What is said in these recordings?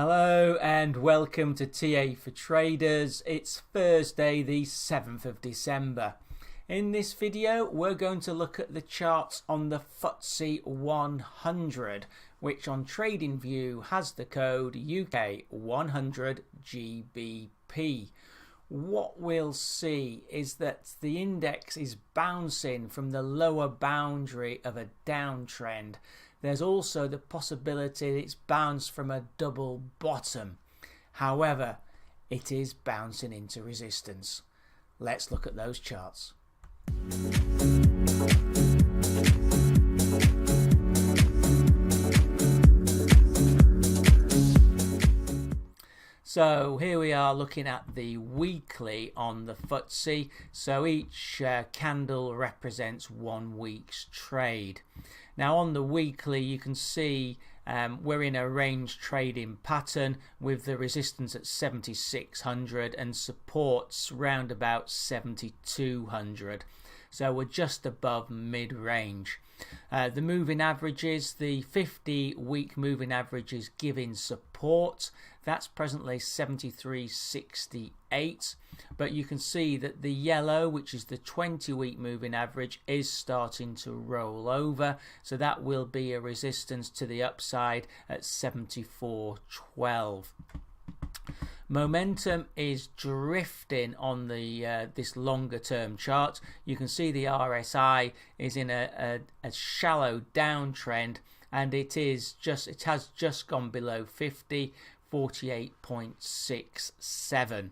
Hello and welcome to TA for Traders. It's Thursday the 7th of December. In this video we're going to look at the charts on the FTSE-100, which on TradingView has the code UK100GBP. What we'll see is that the index is bouncing from the lower boundary of a downtrend. There's also the possibility that it's bounced from a double bottom. However, it is bouncing into resistance. Let's look at those charts. So here we are looking at the weekly on the FTSE. So each candle represents 1 week's trade. Now on the weekly you can see we're in a range trading pattern with the resistance at 7,600 and supports round about 7,200. So we're just above mid-range. The moving averages, the 50-week moving average is giving support. That's presently 73.68. But you can see that the yellow, which is the 20-week moving average, is starting to roll over. So that will be a resistance to the upside at 74.12. Momentum is drifting on the this longer term chart. You can see the RSI is in a shallow downtrend, and it has just gone below 50, 48.67.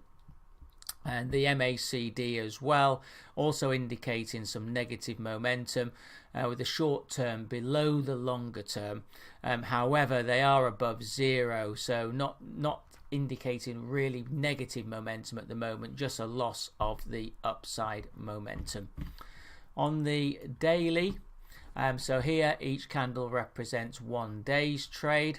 And the MACD as well, also indicating some negative momentum with the short term below the longer term. However, they are above zero, so not indicating really negative momentum at the moment, just a loss of the upside momentum. On the daily, so here each candle represents 1 day's trade.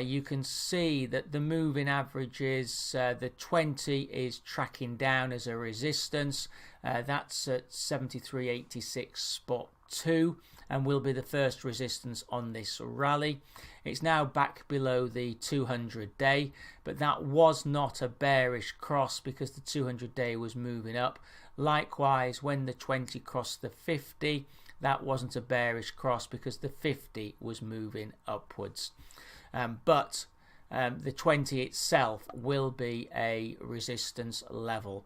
You can see that the moving averages, the 20 is tracking down as a resistance. That's at 73.86.2 and will be the first resistance on this rally. It's now back below the 200-day, but that was not a bearish cross because the 200-day was moving up. Likewise, when the 20 crossed the 50, that wasn't a bearish cross because the 50 was moving upwards. But the 20 itself will be a resistance level.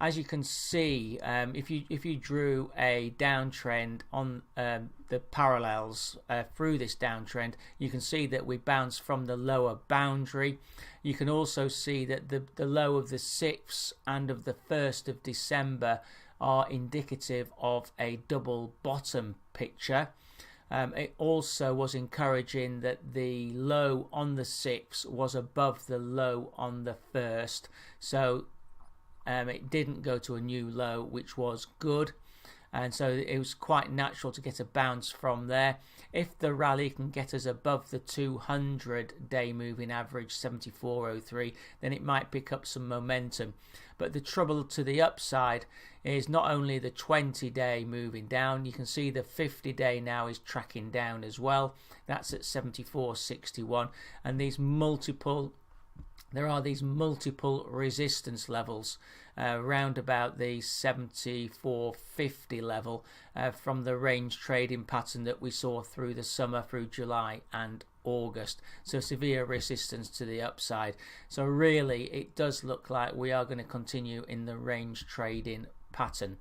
As you can see, if you drew a downtrend on the parallels through this downtrend, you can see that we bounce from the lower boundary. You can also see that the low of the 6th and of the 1st of December are indicative of a double bottom picture. It also was encouraging that the low on the 6th was above the low on the 1st, so it didn't go to a new low, which was good, and so it was quite natural to get a bounce from there. If the rally can get us above the 200-day moving average 74.03, then it might pick up some momentum. But the trouble to the upside is not only the 20-day moving down, you can see the 50-day now is tracking down as well. That's at 74.61, and there are these multiple resistance levels round about the 74.50 level from the range trading pattern that we saw through the summer, through July and August. So severe resistance to the upside. So really it does look like we are going to continue in the range trading pattern.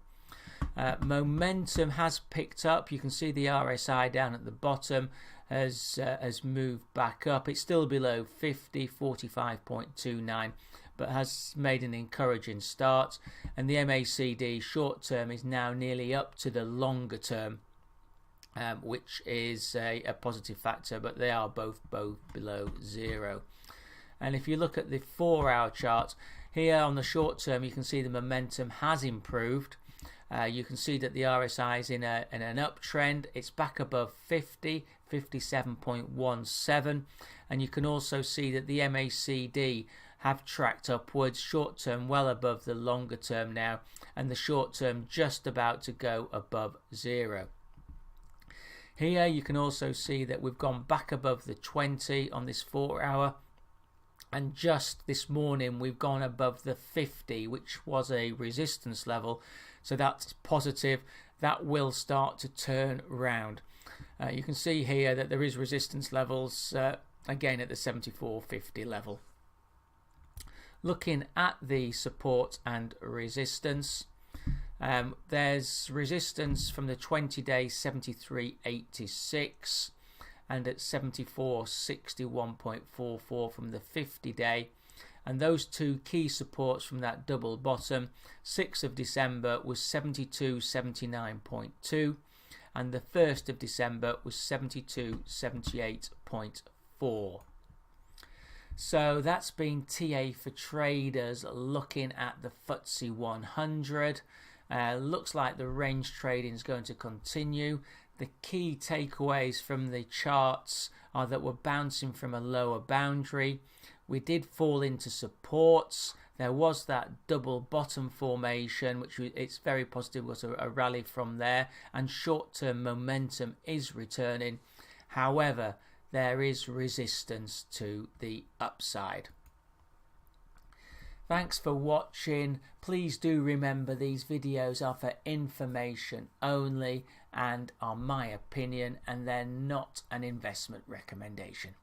Momentum has picked up. You can see the RSI down at the bottom has moved back up. It's still below 50, 45.29, but has made an encouraging start. And the MACD short term is now nearly up to the longer term, which is a positive factor, but they are both below zero. And if you look at the 4-hour chart, here on the short term, you can see the momentum has improved. You can see that the RSI is in an uptrend. It's back above 50, 57.17, and you can also see that the MACD have tracked upwards, short term well above the longer term now, and the short term just about to go above zero. Here you can also see that we've gone back above the 20 on this 4 hour, and just this morning we've gone above the 50, which was a resistance level, so that's positive. That will start to turn round. You can see here that there is resistance levels again at the 74.50 level. Looking at the support and resistance, there's resistance from the 20-day 73.86 and at 74.61.44 from the 50-day, and those two key supports from that double bottom. 6th of December was 72.79.2 and the 1st of December was 72.78.4. So that's been TA for traders looking at the FTSE-100. Looks like the range trading is going to continue. The key takeaways from the charts are that we're bouncing from a lower boundary. We did fall into supports. There was that double bottom formation, which it's very positive, was a rally from there, and short-term momentum is returning. However, there is resistance to the upside. Thanks for watching. Please do remember these videos are for information only and are my opinion, and they're not an investment recommendation.